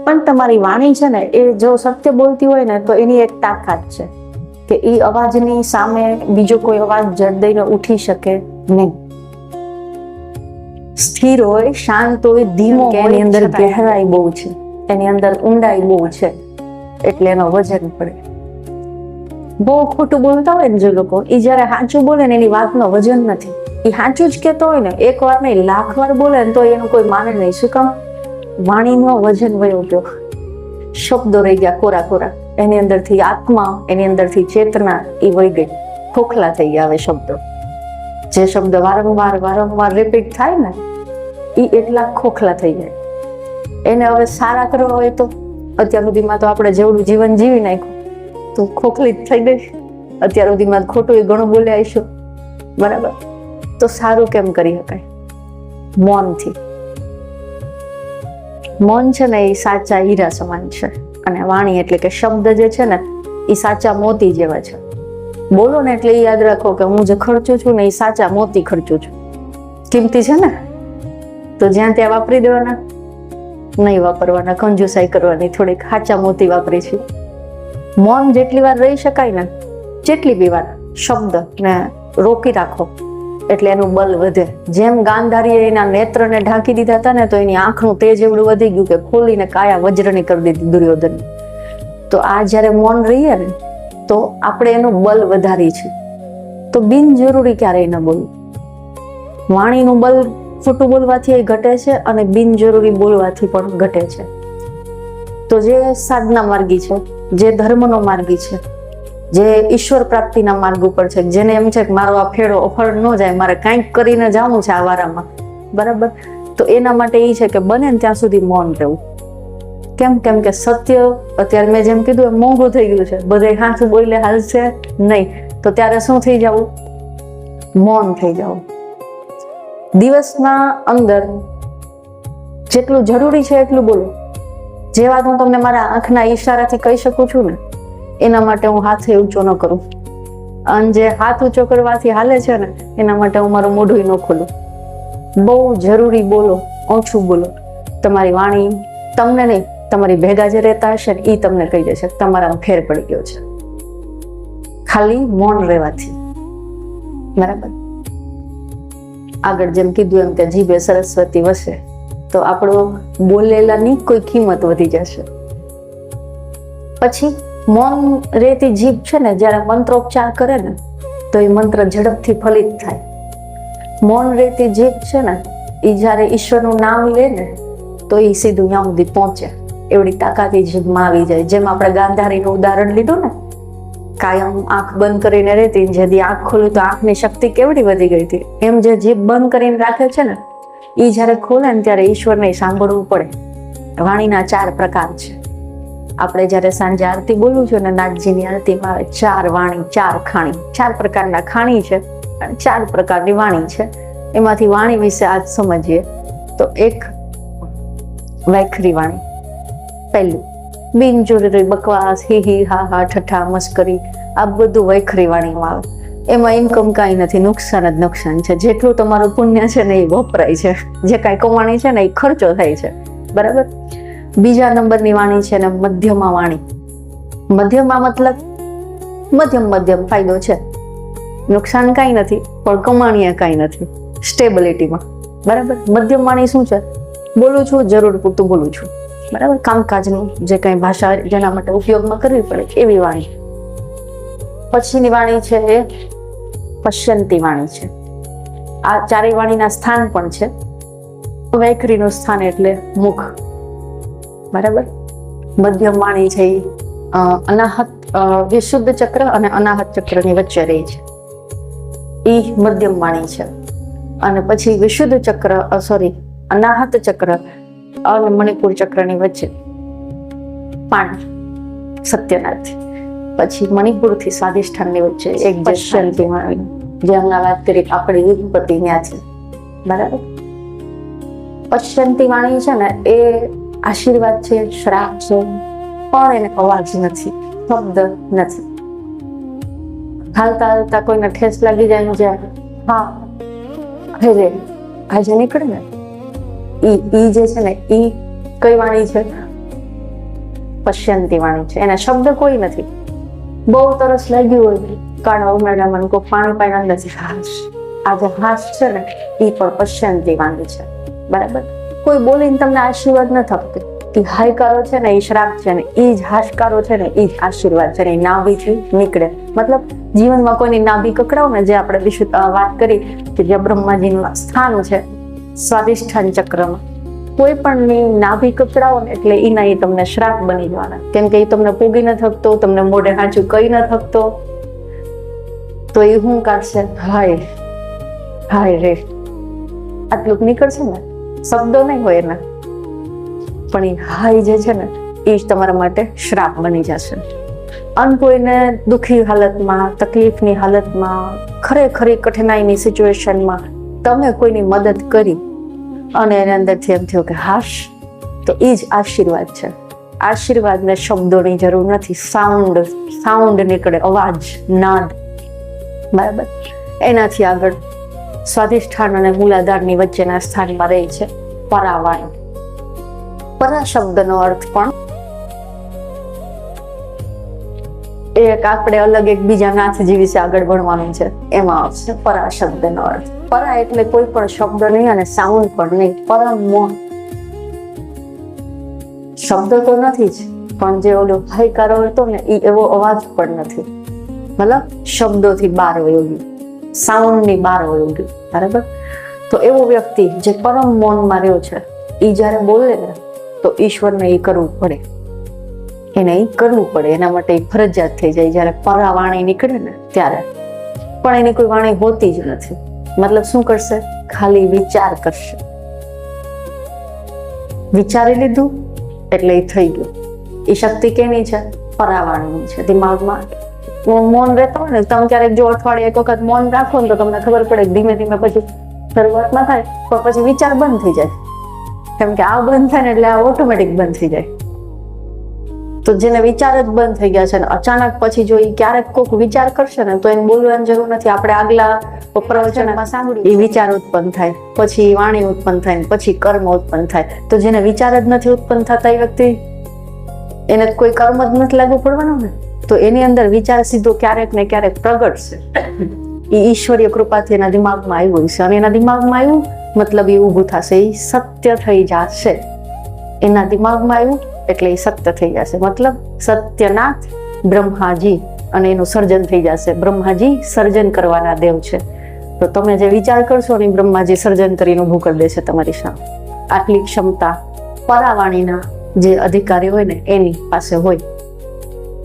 પણ તમારી વાણી છે ને એ જો સત્ય બોલતી હોય ને તો એની એક તાકાત છે કે એ અવાજની સામે બીજો કોઈ અવાજ જડ દઈને ઉઠી શકે નહીં. સ્થિર હોય, શાંત હોય, ધીમો હોય, એની અંદર ગહેરાઈ બહુ છે, એની અંદર ઊંડાઈ બહુ છે, એટલે એનો વજન પડે. બહુ ખોટું બોલતા હોય ને જે લોકો, એ જયારે સાચું બોલે ને એની વાતનો વજન નથી. એ સાચું જ કહેતો હોય ને, એક વાર નહીં લાખ વાર બોલે ને તો એનું કોઈ માને નહીં. શું કામ? વાણીનો વજન વયો ગયો, શબ્દો રહી ગયા કોરા કોરા, એની અંદરથી આત્મા, એની અંદરથી ચેતના એ વહી ગઈ, ખોખલા થઈ ગયા. હવે શબ્દો, જે શબ્દ વારંવાર રિપીટ થાય ને એ એટલા ખોખલા થઈ જાય. એને હવે સારા કરવા હોય તો અત્યાર સુધીમાં તો આપણે જેવડું જીવન જીવી નાખ્યું તો ખોખલી જ થઈ ગઈ. અત્યાર સુધીમાં ખોટું એ ઘણું બોલ્યા આવીશું, બરાબર? તો સારું કેમ કરી શકાય? મૌનથી. મૌન છે ને એ સાચા હીરા સમાન છે, અને વાણી એટલે કે શબ્દ જે છે ને એ સાચા મોતી જેવા છે. બોલો ને એટલે યાદ રાખો કે હું જે ખર્ચું છું ને એ સાચા મોતી ખર્ચું છું. કિંમતી છે ને, તો જ્યાં ત્યાં વાપરી દેવાના નહીં, વાપરવાના, કંજુસાઈ કરવાની, થોડીક સાચા મોતી વાપરી છે. મૌન જેટલી વાર રહી શકાય ને, જેટલી બી વાર શબ્દ ને રોકી રાખો એટલે એનું બલ વધે. જેમ ગાંધારીએ એના નેત્રને ઢાંકી દીધા હતા ને તો એની આંખનું તેજ એવડું વધી ગયું કે ખોલીને કાયા વજ્રની કરી દીધી દુર્યોધન. તો આ જયારે મૌન રહીએ ને તો આપણે એનું બલ વધારી છે. તો બિનજરૂરી ક્યારેય ન બોલવું. વાણીનું બલ ખોટું બોલવાથી ઘટે છે અને બિનજરૂરી બોલવાથી પણ ઘટે છે. તો જે સાધના માર્ગી છે, જે ધર્મનો માર્ગી છે, જે ઈશ્વર પ્રાપ્તિના માર્ગ ઉપર છે, જેને એમ છે કે મારો આ ફેરો અફળ ન જાય, મારે કંઈક કરીને જવું છે આ વારામાં, બરાબર? તો એના માટે એ છે કે બને ને ત્યાં સુધી મૌન રહેવું. કેમ? કેમ કે સત્ય અત્યારે મેં જેમ કીધું એમ મોંઘું થઈ ગયું છે. બધે હાથું બોલે હાલશે નહીં, તો ત્યારે શું થઈ જવું? મૌન થઈ જવું. દિવસના અંદર જેટલું જરૂરી છે એટલું બોલો. જે વાત હું તમને મારા આંખના ઈશારાથી કહી શકું છું ને એના માટે હું હાથ ઊંચો ન કરું, અને જે હાથ ઊંચો કરવાથી હાલે છે ને એના માટે હું મારું મોઢું ન ખોલું. બહુ જરૂરી બોલો, ઓછું બોલો. તમારી વાણી તમને નહીં, તમારી ભેગા જે રહેતા હશે ને એ તમને કહી દેશે તમારામાં ફેર પડી ગયો છે, ખાલી મૌન રહેવાથી, બરાબર? આગળ જેમ કીધું એમ કે જીભે સરસ્વતી વસે, તો આપણો બોલેલાની કોઈ કિંમત વધી જશે. પછી મૌન રહેતી જીભ છે ને જ્યારે મંત્રોચ્ચાર કરે ને તો એ મંત્ર ઝડપથી ફલિત થાય. મૌન રહેતી જીભ છે ને એ જ્યારે ઈશ્વરનું નામ લે ને તો એ સીધું ત્યાં સુધી પહોંચે, એવડી તાકાત જીભમાં આવી જાય. જેમ આપણે ગાંધારીનું ઉદાહરણ લીધું ને, કાયમ આંખ બંધ કરીને રહેતી, જેથી આંખ ખોલ્યું તો આંખની શક્તિ કેવડી વધી ગઈ હતી. એમ જે જીભ બંધ કરીને રાખે છે ને એ જ્યારે ખોલે ને ત્યારે ઈશ્વરને સાંભળવું પડે. વાણીના 4 પ્રકાર છે. આપણે જ્યારે સાંજે આરતી બોલું છું ને, નાથજીની આરતીમાં આવે 4 વાણી, 4 ખાણી. 4 પ્રકારના ખાણી છે અને 4 પ્રકારની વાણી છે. એમાંથી વાણી વિશે આજ સમજીએ તો એક વૈખરી વાણી. પહેલું બિનજરૂરી બકવાસ, હી હી હા હા, ઠઠ્ઠા, મસ્કરી, આ બધું વૈખરી વાણીમાં આવે. એમાં ઇન્કમ કાંઈ નથી, નુકસાન જ નુકસાન છે. જેટલું તમારું પુણ્ય છે ને એ વપરાય છે, જે કાંઈ કમાણી છે ને એ ખર્ચો થાય છે, બરાબર? બીજા નંબરની વાણી છે ને મધ્યમા વાણી. મધ્યમા મતલબ મધ્યમ ફાયદો છે, નુકસાન કાંઈ નથી પણ કમાણીએ કાંઈ નથી, સ્ટેબિલિટીમાં, બરાબર? મધ્યમ વાણી શું છે? બોલું છું, જરૂર પૂરતું બોલું છું, બરાબર? કામકાજનું જે કાંઈ ભાષા જેના માટે ઉપયોગમાં કરવી પડે એવી વાણી. પછીની વાણી છે એ પશ્યંતી વાણી છે. આ 4 વાણીના સ્થાન પણ છે. વૈખરીનું સ્થાન એટલે મુખ, બરાબર? મધ્યમ વાણી છે અનાહત, વિશુદ્ધ ચક્ર અને અનાહત ચક્રની વચ્ચે રહી છે, એ મધ્યમ વાણી છે. અને પછી વિશુદ્ધ ચક્ર, અનાહત ચક્ર અને મણિપુર ચક્રની વચ્ચે પાણી, સત્યનાથ. પછી મણિપુરથી સ્વાધિષ્ઠાનની વચ્ચે એક પશ્યંતી વાણી, જે હમણાં વાત કરી આપણી ઉત્પત્તિ ત્યાં છે, બરાબર? પશ્યંતી વાણી છે ને એ આશીર્વાદ છે, શ્રાપ છે, પણ એને અવાજ નથી, શબ્દ નથી. હાલતા હાલતા કોઈને ઠેસ લાગી જાય ને જાય, હા હેરે આજે નીકળે ને ઈ જે છે ને ઈ કઈ વાણી છે? પશ્યંતી વાણી છે. એના શબ્દ કોઈ નથી. બહુ તરસ લાગ્યું હોય કાળા ઉનાળામાં કોઈ પાણી પાણી અંદરથી હાશ, આ જે હાશ છે ને એ પણ પશ્યંતી વાણી છે. બરાબર, કોઈ બોલીને તમને આશીર્વાદ ન થતો. એ હાયકારો છે ને એ શ્રાપ છે ને એ જ હાશકારો છે ને એ જ આશીર્વાદ છે ને એ નાભીથી નીકળે. મતલબ જીવનમાં કોઈની નાભી કકડાવ ને, જે આપણે વાત કરી કે જે બ્રહ્માજીનું સ્થાન છે સ્વાધિષ્ઠાન ચક્રમાં, કોઈ પણ નાભી કકડાવો ને એટલે એના એ તમને શ્રાપ બની જવાના. કેમ કે એ તમને પૂગી ન થકતો, તમને મોઢે હાચું કહી ન થકતો, તો એ શું કાઢશે? હાય હાય રે, આટલું નીકળશે ને, શબ્દો નહીં હોય એના, પણ એ હાય જે છે ને એ જ તમારા માટે શ્રાપ બની જશે. અને કોઈને દુઃખી હાલતમાં, તકલીફની હાલતમાં, ખરેખરી કઠિનાઈની સિચ્યુએશનમાં તમે કોઈની મદદ કરી અને એની અંદરથી એમ થયું કે હાશ, તો એ જ આશીર્વાદ છે. આશીર્વાદને શબ્દોની જરૂર નથી. સાઉન્ડ નીકળે, અવાજ, નાદ. બરાબર, એનાથી આગળ સ્વાધિષ્ઠાન અને મૂલાધારની વચ્ચેના સ્થાનમાં રહે છે પરાવાણી. પરા શબ્દનો અર્થ પણ એક આપણે અલગ એક બીજા નાથજી વિશે આગળ ભણવાનું છે, એમાં આવશે પરા શબ્દનો અર્થ. પરા એટલે કોઈ પણ શબ્દ નહીં અને સાઉન્ડ પણ નહીં. પરમ મૌન. શબ્દ તો નથી જ, પણ જે ઓલો હાયકારો હતો ને એ એવો અવાજ પણ નથી. મતલબ શબ્દોથી બહાર વયો ગયું, સાઉન્ડની બહાર વયો ગયું. બરાબર, તો એવો વ્યક્તિ જે પરમ મૌનમાં રહ્યો છે એ જયારે બોલે ને તો ઈશ્વરને એ કરવું પડે, એને એ કરવું પડે. એના માટે એ ફરજિયાત થઈ જાય. જયારે પરા વાણી નીકળે ને ત્યારે, પણ એની કોઈ વાણી હોતી જ નથી. મતલબ શું કરશે? ખાલી વિચાર કરશે. વિચારી લીધું એટલે એ થઈ ગયું. એ શક્તિ કેની છે? પરાવાણીની છે. દિમાગમાં મૌન રહેતો હોય ને, તમે ક્યારેક જો અઠવાડિયે એક વખત મૌન રાખો ને તો તમને ખબર પડે ધીમે ધીમે પછી શરૂઆતમાં થાય પણ પછી વિચાર બંધ થઈ જાય. કેમ કે આ બંધ થાય ને એટલે આ ઓટોમેટિક બંધ થઈ જાય. તો જેને વિચાર જ બંધ થઈ ગયા છે ને અચાનક પછી જો એ ક્યારેક કોઈક વિચાર કરશે ને તો એને બોલવાની જરૂર નથી. આપણે આગલા પ્રવચનમાં સાંભળ્યું, એ વિચાર ઉત્પન્ન થાય, પછી વાણી ઉત્પન્ન થાય, પછી કર્મ ઉત્પન્ન થાય. તો જેને વિચાર જ નથી ઉત્પન્ન થતા એ વ્યક્તિ, એને કોઈ કર્મ જ નથી લાગુ પડવાનું ને, તો એની અંદર વિચાર સીધો ક્યારેક ને ક્યારેક પ્રગટશે. એ ઈશ્વરીય કૃપાથી એના દિમાગમાં આવ્યું છે અને એના દિમાગમાં આવ્યું મતલબ એ ઊભું થશે, એ સત્ય થઈ જશે. એના દિમાગમાં આવ્યું એટલે એ સત્ય થઈ જશે. મતલબ સત્યનાથ બ્રહ્માજી, અને એનું સર્જન થઈ જશે. બ્રહ્માજી સર્જન કરવાના દેવ છે. તો તમે જે વિચાર કરશો ને બ્રહ્માજી સર્જન કરીને ઊભું કરી દેશે તમારી સામે. આટલી ક્ષમતા પરાવાણીના જે અધિકારી હોય ને એની પાસે હોય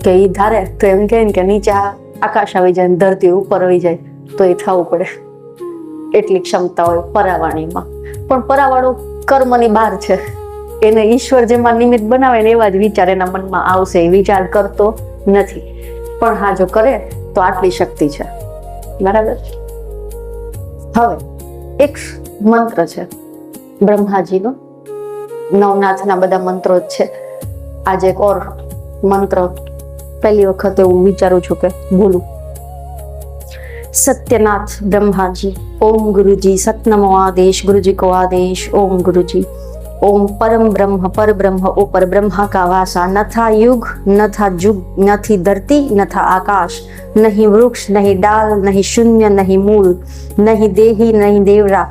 કે એ ધારે તો એમ કહે કે નીચે આકાશ આવી જાય, ધરતી ઉપર આવી જાય તો એ થવું પડે. એટલી ક્ષમતા હોય પરાવાણીમાં. પણ પરાવાળો કર્મની બહાર છે. એને ઈશ્વર જેમાં નિમિત્ત બનાવે ને એવા જ વિચાર એના મનમાં આવશે. એ વિચાર કરતો નથી, પણ હા જો કરે તો આટલી શક્તિ છે. બરાબર. હવે એક મંત્ર છે બ્રહ્માજીનો, નવનાથના બધા મંત્રો જ છે. આજે એક ઓર મંત્ર પહેલી વખત એવું વિચારું છું કે બોલું. सत्यनाथ ब्रह्मा जी, ओम गुरु जी, सतनमो आदेश, गुरु जी को आदेश, ओम गुरु जी। ओम परम ब्रह्म पर ब्रह्म ऊपर ब्रह्मा का वासा, न था युग न था जुग, न थी धरती न था आकाश, नहीं वृक्ष नहीं डाल नहीं शून्य नहीं मूल, नहीं देही नहीं देवरा,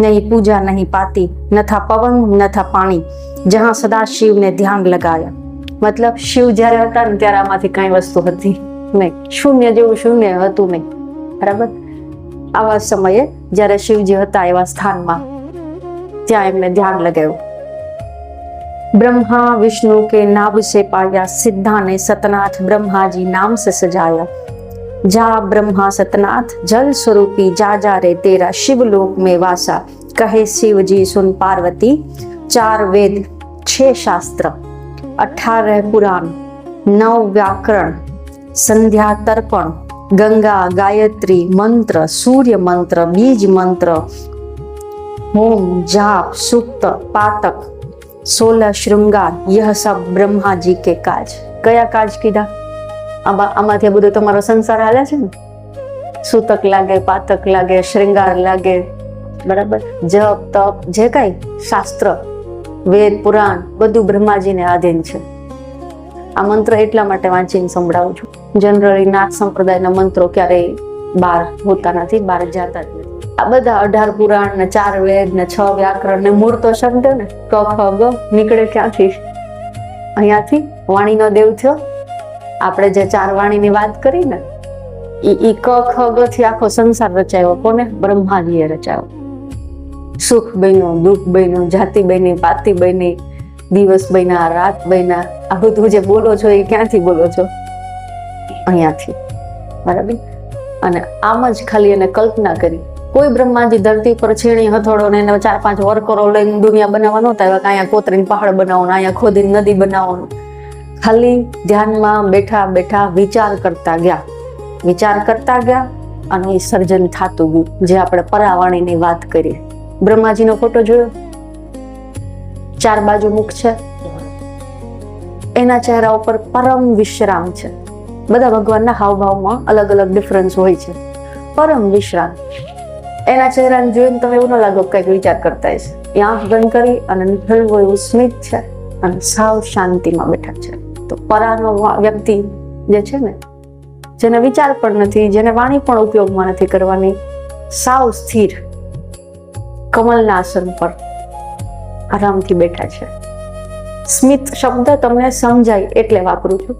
नहीं पूजा नहीं पाती, न था पवन न था पानी, जहाँ सदा शिव ने ध्यान लगाया. मतलब शिव જ્યારે હતા ને ત્યારે આમાંથી કઈ વસ્તુ હતી નહીં. શૂન્ય જેવું શૂન્ય હતું નહીં. બરાબર. આવા સમયે જ્યારે શિવજી હતા એવા સ્થાનમાં ત્યાં એમને ધ્યાન લગાવ્યું. ब्रह्मा विष्णु के नाभ से पाया, सिद्धा ने सतनाथ ब्रह्मा जी नाम से सजाया. जा ब्रह्मा सतनाथ जल स्वरूपी, जा जा रे तेरा शिवलोक में वासा. कहे शिव जी सुन पार्वती, 4 वेद 6 शास्त्र 18 पुराण 9 व्याकरण, संध्या तर्पण, गंगा गायत्री मंत्र, सूर्य मंत्र, बीज मंत्र, होम जाप सूक्त पातक, 16 श्रृंगार, यह सब ब्रह्मा जी के काज. कया काज कीधा? आमाथी બધું તમારો સંસાર હાલે છે ને. સૂતક લાગે, પાતક લાગે, શ્રૃંગાર લાગે. બરાબર. જપ તપ જે કઈ શાસ્ત્ર વેદ પુરાણ બધું બ્રહ્માજીને આધીન છે. આ મંત્ર એટલા માટે વાંચીને સંભળાવું છું. જનરલી નાથ સંપ્રદાયના મંત્રો ક્યારેય બહાર હોતા નથી, બહાર જતા જ નથી. આ બધા 18 પુરાણ ને 4 વેદ ને 6 વ્યાકરણ ને મૂળ તો શબ્દ ને ક ખ ગ નીકળે ક્યાંથી? અહીંયાથી વાણીનો દેવ થયો. આપણે જે 4 વાણીની વાત કરી ને ઈ ક ખ ગ થી આખો સંસાર રચાયો. કોને? બ્રહ્માજીએ રચાયો. સુખ બન્યું, દુઃખ બન્યું, જાતિ બની, પાતિ બની, દિવસ બન્યા, રાત બન્યા. આ બધું જે બોલો છો એ ક્યાંથી બોલો છો? અહીંયાથી. બરાબર. અને આમ જ ખાલી એને કલ્પના કરી. કોઈ બ્રહ્માજી ધરતી પર છીણી હથોડો ને 4-5 વર્કરો લઈને દુનિયા બનાવવા નહોતા આવ્યા કે અહીંયા કોતરીને પહાડ બનાવવાનું, અહીંયા ખોદીને નદી બનાવવાનું. ખાલી ધ્યાનમાં બેઠા બેઠા વિચાર કરતા ગયા અને એ સર્જન થતું ગયું. જે આપણે પરાવાણીની વાત કરી. બ્રહ્માજીનો ફોટો જોયો, 4 બાજુ મુખ છે, એના ચહેરા ઉપર પરમ વિશ્રામ છે. બધા ભગવાનના હાવભાવમાં અલગ અલગ ડિફરન્સ હોય છે. પરમ વિશ્રામ. એના ચહેરાને જોઈને તમે એવું ન લાગો કંઈક વિચાર કરતા હશે. એ આંખ બંધ કરી અને હળવું એવું સ્મિત છે અને સાવ શાંતિમાં બેઠા છે. તો પરાનો વ્યક્તિ જે છે ને, જેને વિચાર પણ નથી, જેને વાણી પણ ઉપયોગમાં નથી કરવાની, સાવ સ્થિર કમલના આસન પર આરામથી બેઠા છે. સ્મિત શબ્દ તમને સમજાય એટલે વાપરું છું.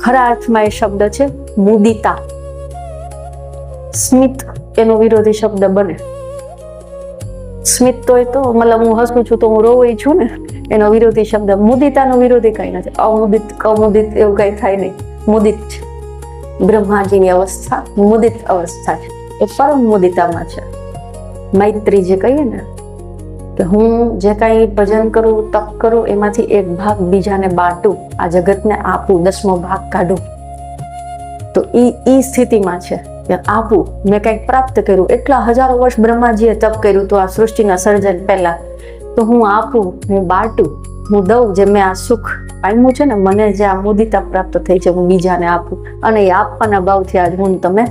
ખરા અર્થમાં એ શબ્દ છે મુદિતા. સ્મિત એનો વિરોધી શબ્દ બને. સ્મિત તો એ તો મતલબ હું હસું છું તો હું રોવું છું ને, એનો વિરોધી શબ્દ. મુદિતાનો વિરોધી કઈ નથી. અમુદિત કમુદિત એવું કઈ થાય નહીં. મુદિત છે. બ્રહ્માજીની અવસ્થા મુદિત અવસ્થા છે. એ પરમ મુદિતામાં છે. મૈત્રી જે કહીએ ને કે હું જે કાંઈ ભજન કરું, તપ કરું, એમાંથી એક ભાગ બીજાને બાંટું, આ જગતને આપું, 10મો ભાગ કાઢું. તો ઈ સ્થિતિમાં છે કે આપું. મેં કંઈક પ્રાપ્ત કર્યું, એટલા હજારો વર્ષ બ્રહ્માજીએ તપ કર્યું તો આ સૃષ્ટિના સર્જન પહેલા, તો હું આપું, હું બાંટું, હું દઉં. જે મેં આ સુખ પામ્યું છે ને, મને જે આ મુદિતા પ્રાપ્ત થઈ છે, હું બીજાને આપું. અને એ આપવાના ભાવથી આજ હું તમે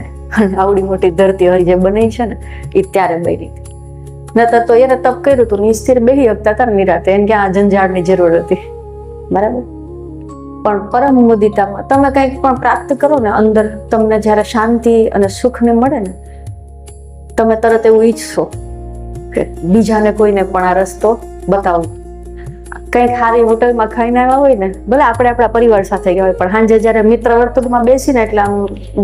આવડી મોટી ધરતી હરી જે બની છે ને, એ ત્યારે બની. નતર તો એને તપ કર્યું હતું, નિસ્થિર બેહી શકતા હતા નિરાતે, એને ક્યાં જંજાળની જરૂર હતી. બરાબર. પણ પરમ મુદિતામાં તમે કંઈક પણ પ્રાપ્ત કરો ને, અંદર તમને જ્યારે શાંતિ અને સુખ ને મળે ને, તમે તરત એવું ઈચ્છશો કે બીજાને કોઈને પણ આ રસ્તો બતાવો. કંઈક સારી હોટલમાં ખાઈને આવ્યા હોય ને, ભલે આપણે આપણા પરિવાર સાથે ગયા હોય, પણ સાંજે જ્યારે મિત્ર વર્તુળમાં બેસીને એટલે આમ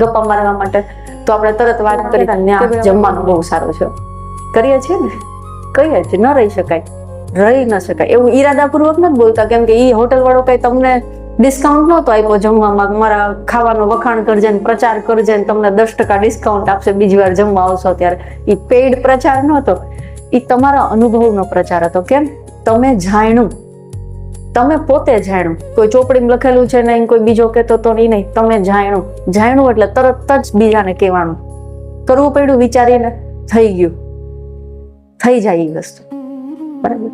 ગપ્પા મારવા માટે, તો આપણે તરત વાત કરી જમવાનું બહુ સારું છે કરીએ છીએ ને, કહીએ છીએ. ન રહી શકાય, રહી ન શકાય એવું ઈરાદાપૂર્વક નથી બોલતા, કેમ કે એ હોટલ વાળો કઈ તમને ડિસ્કાઉન્ટ નહોતો આપ્યો જમવામાં, મારા ખાવાનું વખાણ કરજે ને પ્રચાર કરજે ને તમને 10% ડિસ્કાઉન્ટ આપશે બીજી વાર જમવા આવશો ત્યારે. એ પેઇડ પ્રચાર નહોતો, એ તમારા અનુભવનો પ્રચાર હતો. કેમ? તમે જાણ્યું, તમે પોતે જાણ્યું. કોઈ ચોપડીમાં લખેલું છે નહીં, કોઈ બીજો કહેતો તો નહીં, તમે જાણ્યું એટલે તરત જ બીજાને કહેવાનું. કરવું પડ્યું વિચારીને, થઈ ગયું, થઈ જાય એ વસ્તુ. બરાબર.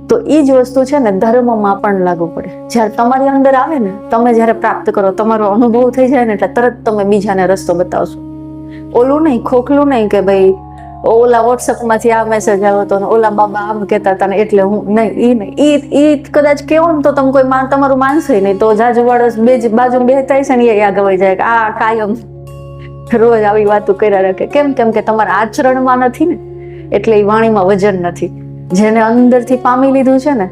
તો એ જ વસ્તુ છે ને ધર્મમાં પણ લાગુ પડે. જ્યારે તમારી અંદર આવે ને, તમે જ્યારે પ્રાપ્ત કરો, તમારો અનુભવ થઈ જાય ને, એટલે તરત તમે બીજાને રસ્તો બતાવશો. ઓલું નહીં, ખોખલું નહીં કે ભાઈ ઓલા WhatsApp માંથી આ મેસેજ આવ્યો હતો, ઓલા બાબા આમ કહેતા હતા ને એટલે હું નહીં. ઈ કદાચ કેવો ને તો તમે કોઈ તમારું માનશે નહીં. તો જાજુ વાળો બાજુ બેહતા છે ને એ આગળ જાય કે આ કાયમ રોજ આવી વાતો કર્યા રાખે. કેમ કે તમારા આચરણમાં નથી ને, એટલે એ વાણીમાં વજન નથી. જેને અંદરથી પામી લીધું છે ને,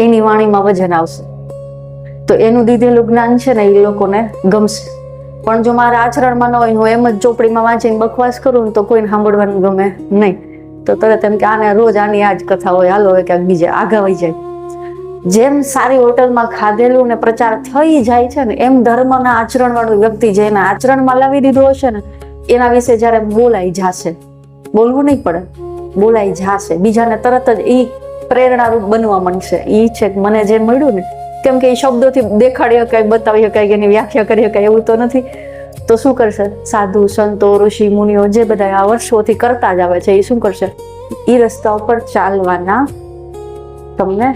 એની વાણીમાં વજન આવશે. તો એનું દીધેલું જ્ઞાન છે ને, એ લોકોને ગમશે. પણ જો મારા આચરણમાં ન હોય, હું એમ જ ચોપડીમાં વાંચીને બકવાસ કરું ને, તો કોઈને સાંભળવાનું ગમે નહીં. તો તરત એમ કે આને રોજ આની આ જ કથા હોય, હાલો હોય ક્યાંક બીજે આગા વહી જાય. જેમ સારી હોટલમાં ખાધેલું ને પ્રચાર થઈ જાય છે ને, એમ ધર્મના આચરણ વાળું વ્યક્તિ જેના આચરણમાં લાવી દીધું હશે ને, એના વિશે જયારે બોલાઈ જશે, બોલવું નહીં પડે, બોલાઈ જશે, બીજાને તરત જ એ પ્રેરણારૂપ બનવા માંડશે. એ છે મને જે મળ્યું ને, કેમ કે એ શબ્દોથી દેખાડી શકાય, બતાવી શકાય, એની વ્યાખ્યા કરી શકાય એવું તો નથી. તો શું કરશે? સાધુ સંતો ઋષિ મુનિઓ જે બધા આ વર્ષોથી કરતા જ આવે છે, એ શું કરશે? એ રસ્તા ઉપર ચાલવાના તમને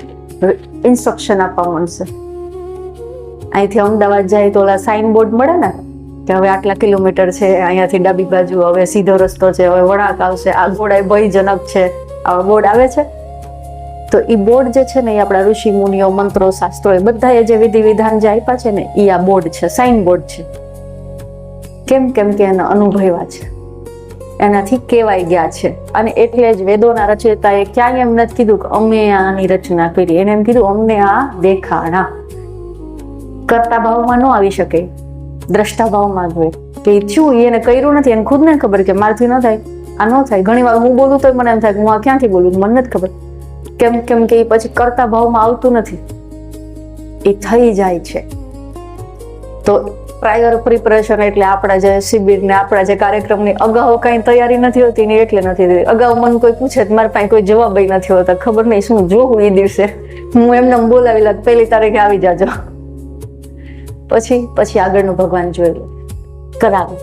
ઇન્સ્ટ્રક્શન આપવા મળશે. અહીંથી અમદાવાદ જાય તો ઓલા સાઇન બોર્ડ મળે ને કે હવે આટલા કિલોમીટર છે, અહીંયાથી ડાબી બાજુ હવે સીધો રસ્તો છે, હવે વળાંક આવશે, આ ગોળાઈ ભયજનક છે, આવા બોર્ડ આવે છે. તો એ બોર્ડ જે છે ને એ આપણા ઋષિ મુનિઓ, મંત્રો, શાસ્ત્રો એ બધાએ જે વિધિ વિધાન જે આપ્યા છે ને એ આ બોર્ડ છે, સાઇન બોર્ડ છે. કેમ કે એના અનુભવ્યા છે, એનાથી કેવાઈ ગયા છે. અને એટલે જ વેદોના રચયિતાએ ક્યાંય એમ નથી કીધું કે અમે આની રચના કરી, એને એમ કીધું અમને આ દેખાણા. કરતા ભાવમાં ન આવી શકે, દ્રષ્ટા ભાવમાં જ હોય કે થયું, એને કર્યું નથી, એને ખુદ ને ખબર કે મારથી ન થાય, આ ન થાય. ઘણી વાર હું બોલું તો મને એમ થાય કે હું આ ક્યાંથી બોલું, મને નથી ખબર. કેમ કે એ પછી કરતા ભાવમાં આવતું નથી, એ થઈ જાય છે. તો પ્રાયર પ્રિપરેશન એટલે આપણા જે શિબિર ને આપણા જે કાર્યક્રમની અગાઉ કઈ તૈયારી નથી હોતી ને એટલે નથી થતી. અગાઉ મને કોઈ પૂછે મારી પાસે કોઈ જવાબ નથી હોતા, ખબર નહીં શું જોવું એ દિવસે. હું એમને બોલાવી લાગ 1 તારીખે આવી જાજો, પછી આગળનું ભગવાન જોઈ લે, કરાવે.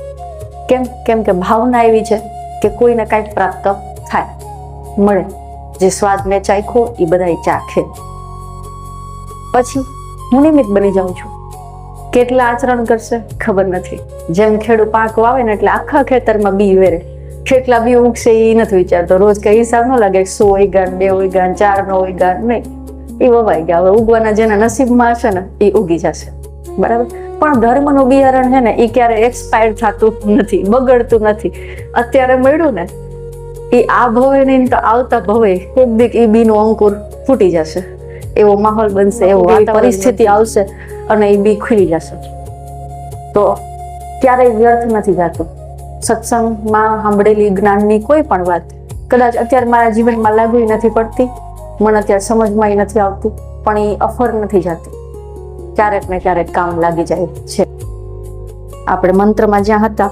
કેમ કે ભાવના એવી છે કે કોઈને કાંઈક પ્રાપ્ત થાય, મળે. જે સ્વાદ મેં ચાખ્યો એ બધા ચાખે. પછી હું નિમિત્ત બની જાઉં છું. કેટલા આચરણ કરશે ખબર નથી. જેમ ખેડૂત પાક વાવે ને એટલે આખા ખેતરમાં બી વેરે, કેટલા બી ઉગશે એ નથી વિચારતો. રોજ કઈ હિસાબ ન લાગે 100 વીઘા, 2 વીઘા, 4 વીઘા, નહીં, એ વવાઈ ગયા. હવે ઉગવાના જેના નસીબમાં હશે ને એ ઉગી જશે, બરાબર. પણ ધર્મનું બિયારણ છે ને એ ક્યારે એક્સપાયર થતું નથી, બગડતું નથી. અત્યારે મળ્યું ને એ આ ભવે નહીં તો આવતા ભવે કોક દીક એ બીનું અંકુર ફૂટી જશે. એવો માહોલ બનશે, એવો પરિસ્થિતિ આવશે અને એ બી ખુલી જશે. તો ક્યારેય વ્યર્થ નથી જતું. સત્સંગમાં સાંભળેલી જ્ઞાનની કોઈ પણ વાત કદાચ અત્યારે મારા જીવનમાં લાગુ નથી પડતી, મને અત્યારે સમજમાં નથી આવતી, પણ એ અફર નથી જતી. ક્યારેક ને ક્યારેક કામ લાગી જાય છે. આપણે મંત્રમાં જ્યાં હતા,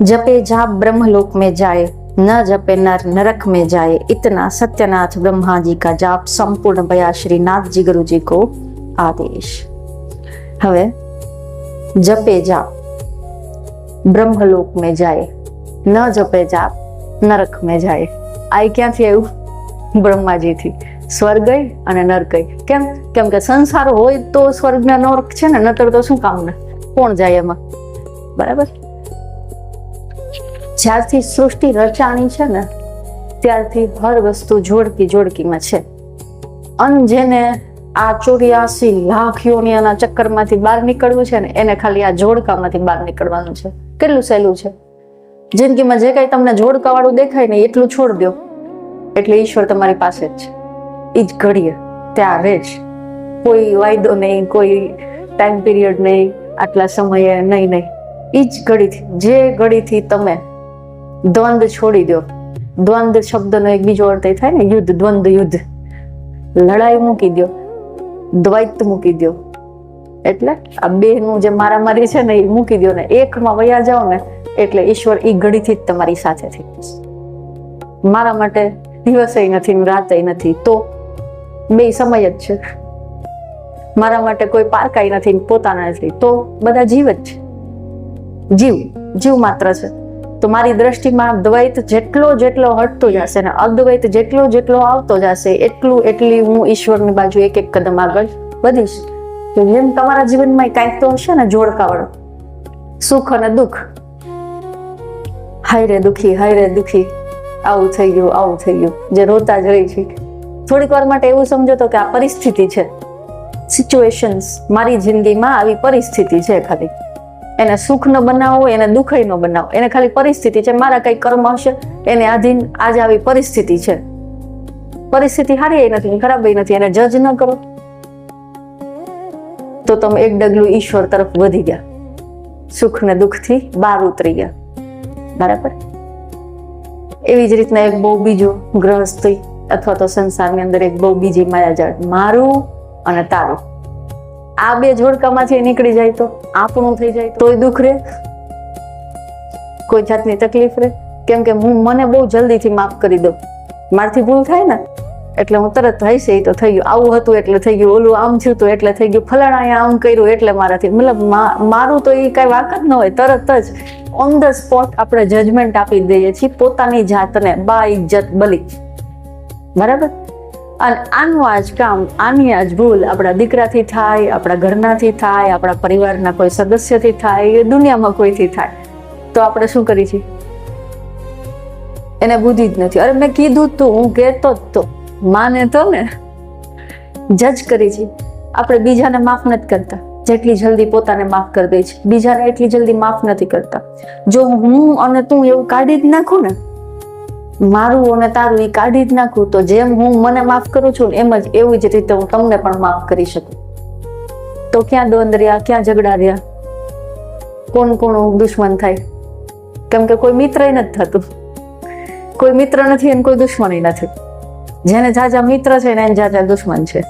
જપે જાપ બ્રહ્મલોક में जाए, न जपे नर नरक में जाए, इतना सत्यनाथ ब्रह्मा जी का जाप संपूर्ण भया श्री नाथजी गुरु जी को आदेश. હવે જપે જાપ બ્રહ્મલોક में जाए, न जपे जाप नरक में जाए. આ ક્યાંથી આવ્યું? બ્રહ્માજીથી. સ્વર્ગ અને નરક. કેમ કે સંસાર હોય તો સ્વર્ગ ને નરક છે ને, નતર તો શું કામ ને, કોણ જાય એમાં, બરાબર. જ્યારથી સૃષ્ટિ રચાણી છે ને ત્યારથી હર વસ્તુ જોડકીમાં છે. અને જેને આ 84 લાખ યોનિઓના ચક્કરમાંથી બહાર નીકળવું છે ને એને ખાલી આ જોડકામાંથી બહાર નીકળવાનું છે. કેટલું સહેલું છે. જિંદગીમાં જે કઈ તમને જોડકા વાળું દેખાય ને એટલું છોડ દો એટલે ઈશ્વર તમારી પાસે જ છે. એ જ ઘડીએ ત્યાં રહે જ. કોઈ વાયદો નહીં, કોઈ ટાઈમ પીરિયડ નહીં, આટલા સમયે નહીં. એ જ ઘડીથી, જે ઘડીથી તમે દ્વંદ છોડી દો. દ્વંદ શબ્દનો એક બીજો અર્થ એ થાય ને, યુદ્ધ, દ્વંદ, યુદ્ધ. લડાઈ મૂકી દો, દ્વૈત મૂકી દો. એટલે આ બેનું જે મારામારી છે ને એ મૂકી દો ને એકમાં વયા જાઓ ને એટલે ઈશ્વર એ ઘડીથી જ તમારી સાથે થઈ જશે. મારા માટે દિવસે નથી ને રાતે નથી, તો બે સમય જ છે. મારા માટે કોઈ પારકાઈ નથી ને પોતાના નથી, તો બધા જીવ જ છે. જીવ માત્ર છે. તો મારી દ્રષ્ટિમાં દ્વૈત જેટલો હટતો જશે ને અદ્વૈત જેટલો આવતો જશે એટલી હું ઈશ્વરની બાજુ એક કદમ આગળ વધીશ. જેમ તમારા જીવનમાં કાંઈક તો હશે ને જોડકાવાળો, સુખ અને દુઃખ. હાય રે દુઃખી, આવું થઈ ગયું, જે રોતા જ રહી છે. થોડીક વાર માટે એવું સમજો તો કે આ પરિસ્થિતિ છે, સિચ્યુએશન્સ. મારી જિંદગીમાં આવી પરિસ્થિતિ છે. ખાલી એને સુખ ન બનાવો, એને દુઃખ ન બનાવો, એને ખાલી પરિસ્થિતિ છે. મારા કઈ કર્મ હશે એને આધીન આજે આવી પરિસ્થિતિ છે. પરિસ્થિતિ સારી નથી, ખરાબ નથી. એને જજ ન કરો તો તમે એક ડગલું ઈશ્વર તરફ વધી ગયા, સુખ ને દુઃખ થી બહાર ઉતરી ગયા, બરાબર. એવી જ રીતના એક બહુ બીજું ગ્રહસ્થી અથવા તો સંસારની અંદર એક બહુ બીજી માયાજાળ, મારું અને તારું. આ બે જોડકામાંથી નીકળી જાય તો આપણું થઈ જાય તોય દુઃખ રહે, કોઈ જાતની તકલીફ રહે. કેમ કે મને બહુ જલ્દીથી માફ કરી દઉં. મારથી ભૂલ થાય ને એટલે હું તરત હશે એ તો થઈ ગયું, આવું હતું એટલે થઈ ગયું, ઓલું આમ થયું હતું એટલે થઈ ગયું, ફલાણા આમ કર્યું એટલે મારાથી. મતલબ મારું તો એ કઈ વાત જ ન હોય, તરત જ ઓન ધ સ્પોટ આપણે જજમેન્ટ આપી દઈએ છીએ પોતાની જાતને, બા ઇજ્જત બલી, બરાબર. અને આનું આ જ કામ, આની આ જ ભૂલ આપણા દીકરાથી થાય, આપણા ઘરનાથી થાય, આપણા પરિવારના કોઈ સદસ્યથી થાય, દુનિયામાં કોઈથી થાય, તો આપણે શું કરી છીએ? એને બુદ્ધિ જ નથી. અરે મેં કીધું તું, હું કહેતો જ તો, માને તો ને જજ કરી છે. આપણે બીજાને માફ નથી કરતા જેટલી જલ્દી પોતાને માફ કરી દે છે, બીજાને એટલી જલ્દી માફ નથી કરતા. જો હું અને તું એવું કાઢી જ નાખું ને, મારું અને તારું એ કાઢી જ નાખું, તો જેમ હું મને માફ કરું છું એમ જ એવી જ રીતે હું તમને પણ માફ કરી શકું. તો ક્યાં દ્વંદ રહ્યા, ક્યાં ઝઘડા રહ્યા, કોણ કોણ દુશ્મન થાય? કેમ કે કોઈ મિત્ર નથી થતું, કોઈ મિત્ર નથી અને કોઈ દુશ્મન નથી. જેને જાજા મિત્ર છે ને એને જાજા દુશ્મન છે.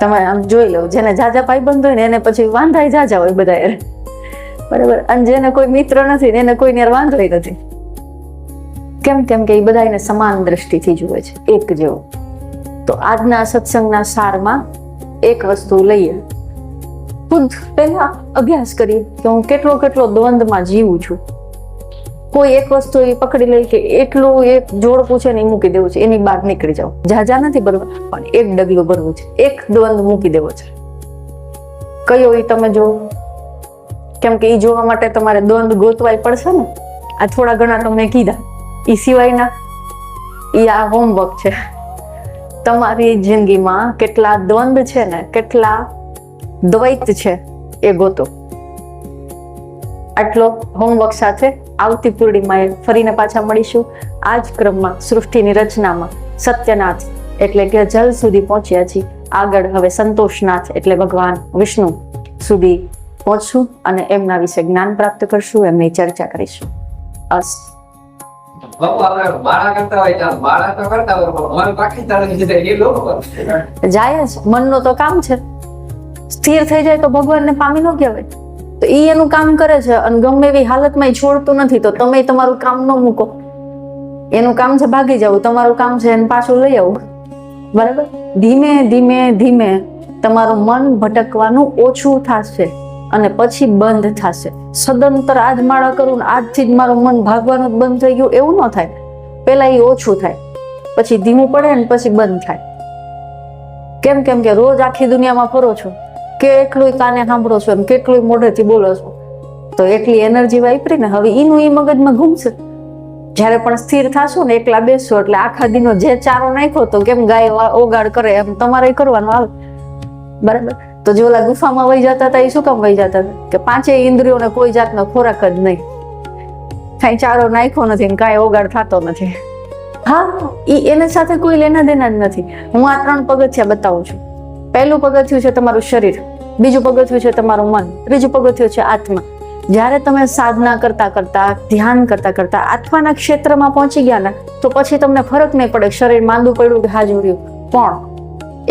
તમે આમ જોઈ લો, જેને જાજા ભાઈબંધ હોય ને એને પછી વાંધાય જાજા હોય બધા યાર, બરાબર. અને જેને કોઈ મિત્ર નથી ને એને કોઈને વાંધોય નથી. કેમ? કેમ કે એ બધાને સમાન દ્રષ્ટિથી જુએ છે, એક જેવો. તો આજના સત્સંગના સારમાં એક વસ્તુ લઈએ, ખુદ પહેલા અભ્યાસ કરીએ કે હું કેટલો દ્વંદમાં જીવું છું. કોઈ એક વસ્તુ એ પકડી લઈ કે એટલું એક જોડ પૂછે ને એ મૂકી દેવું છે, એની બહાર નીકળી જાવ. જાજા નથી ભરવા, પણ એક ડગલું ભરવું છે, એક દ્વંદ મૂકી દેવો છે. કયો એ તમે જો, કેમ કે એ જોવા માટે તમારે દ્વંદ ગોતવાય પડશે ને. આ થોડા ઘણા તમને કીધા, એ સિવાયના એ આ હોમવર્ક છે. તમારી જિંદગીમાં કેટલા દ્વંદ છે ને કેટલા દ્વૈત છે એ ગોતો. આટલો હોમવર્ક સાથે આવતી પૂર્ણિમાએ ફરીને પાછા મળીશું. આ જ ક્રમમાં સૃષ્ટિની રચનામાં સત્યનાથ એટલે કે જલ સુધી પહોંચ્યા છીએ. આગળ હવે સંતોષનાથ એટલે ભગવાન વિષ્ણુ સુધી પહોંચશું અને એમના વિશે જ્ઞાન પ્રાપ્ત કરશું, એમની ચર્ચા કરીશું. જાય જ મનનું તો કામ છે. સ્થિર થઈ જાય તો ભગવાનને પામી ન કહેવાય. તો એ એનું કામ કરે છે અને ગમે એવી હાલતમાં છોડતું નથી. તો તમે તમારું કામ ન મૂકો. એનું કામ છે ભાગી જવું, તમારું કામ છે એને પાછું લઈ આવવું, બરાબર. ધીમે ધીમે ધીમે તમારું મન ભટકવાનું ઓછું થશે અને પછી બંધ થશે. સદંતર આજ માળા કરું ને આજથી જ મારું મન ભાગવાનું બંધ થઈ ગયું એવું ન થાય. પેલા એ ઓછું થાય, પછી ધીમું પડે ને પછી બંધ થાય. કેમ? કેમ કે રોજ આખી દુનિયામાં ફરો છો, કેટલું કાને સાંભળો છો, કેટલું મોઢેથી બોલો છો, તો એટલી એનર્જી વાપરી ને હવે એનું એ મગજમાં ઘૂમશે. જયારે પણ સ્થિર થશો ને, એકલા બેસશો, એટલે આખા દિનો જે ચારો નાખ્યો તો કેમ ગાય ઓગાડ કરે એમ તમારે કરવાનું આવે, બરાબર. તો જે ઓલા ગુફામાં વહી જતા હતા એ શું કામ વહી જતા હતા? કે પાંચેય ઇન્દ્રિયોને કોઈ જાતનો ખોરાક જ નહીં, કઈ ચારો નાખ્યો નથી, કાંઈ ઓગાડ થતો નથી. હા, એના સાથે કોઈ લેના દેના જ નથી. હું આ 3 પગથિયા બતાવું છું. પહેલું પગથિયું છે તમારું શરીર, બીજું પગથિયું છે તમારું મન, ત્રીજું પગથિયું છે આત્મા. જ્યારે તમે સાધના કરતા કરતા, ધ્યાન કરતા કરતા આત્માના ક્ષેત્રમાં પહોંચી ગયા ને, તો પછી તમને ફરક નહીં પડે શરીર માંદું પડ્યું કે હાજુ રહ્યું. પણ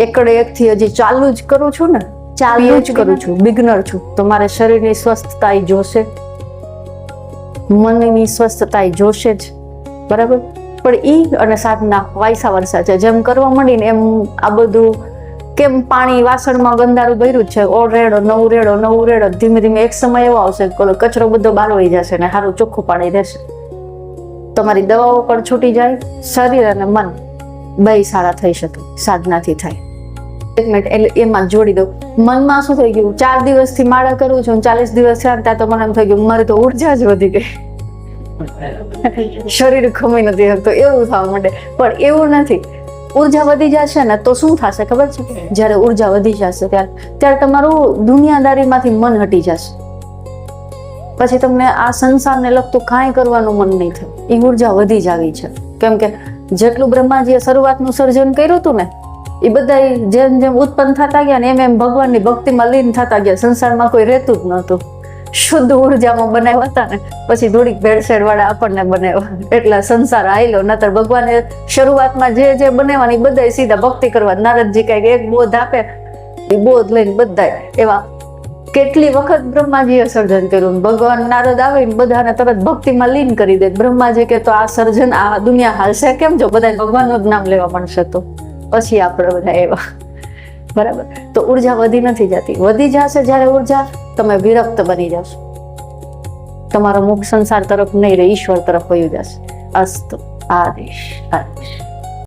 એકડે એકથી હજી ચાલુ જ કરું છું ને, ચાલુ જ કરું છું, બિગનર છું. તો મારે શરીરની સ્વસ્થતા જોશે, મનની સ્વસ્થતા જોશે જ, બરાબર. પણ ઈ અને સાધના વાયસા વર્ષા છે. જેમ કરવા માંડીને એમ આ બધું, કેમ પાણી વાસણમાં ગંદારું ભર્યું છે, રેડો નવું રેડો નવું રેડો, ધીમે ધીમે એક સમય એવો આવશે કે કચરો બધો બહાર વહી જશે ને સારું ચોખ્ખું પાણી રહેશે. તમારી દવાઓ પણ છૂટી જાય, શરીર અને મન બે સારા થઈ શકે, સાધનાથી થાય. 1 મિનિટ એટલે એમાં જોડી દઉં. મનમાં શું થઈ ગયું, 4 દિવસથી માળા કરું છું, 40 દિવસ થયા ત્યાં તો મને એમ થઈ ગયું મારી તો ઉર્જા જ વધી ગઈ, શરીર ખમી નથી શકતો, એવું થવા માંડે. પણ એવું નથી. ઉર્જા વધી જશે ને તો શું થશે ખબર છે? જયારે ઉર્જા વધી જશે ત્યારે તમારું દુનિયાદારીમાંથી મન હટી જશે. પછી તમને આ સંસારને લગતું કાંઈ કરવાનું મન નહીં થાય. એ ઉર્જા વધી જ આવી છે. કેમ કે જેટલું બ્રહ્માજીએ શરૂઆતનું સર્જન કર્યું હતું ને, એ બધા જેમ જેમ ઉત્પન્ન થતા ગયા ને એમ ભગવાનની ભક્તિમાં લીન થતા ગયા. સંસારમાં કોઈ રહેતું જ નહોતું. શુદ્ધ ઉર્જામાં બનાવ્યા હતા ને, પછી થોડીક ભેળસેળ વાળા આપણને બનાવ્યા, એટલે સંસાર આયલો. નતર ભગવાને શરૂઆતમાં જે બનાવવાની બધા સીધા ભક્તિ કરવા. નારદજી કઈક એક બોધ આપે, એ બોધ લઈને બધા એવા. કેટલી વખત બ્રહ્માજીએ સર્જન કર્યું, ભગવાન નારદ આવે ને બધાને તરત ભક્તિમાં લીન કરી દે. બ્રહ્માજી કે તો આ સર્જન, આ દુનિયા હાલશે કેમ જો બધા ભગવાનનું જ નામ લેવા મળશે? તો પછી આપણે બધા એવા, બરાબર. તો ઉર્જા વધી નથી જતી. વધી જશે જ્યારે ઉર્જા, તમે વિરક્ત બની જશો, તમારો મુખ સંસાર તરફ નહીં રહે, ઈશ્વર તરફ વયું જશે. અસ્તુ. આદેશ.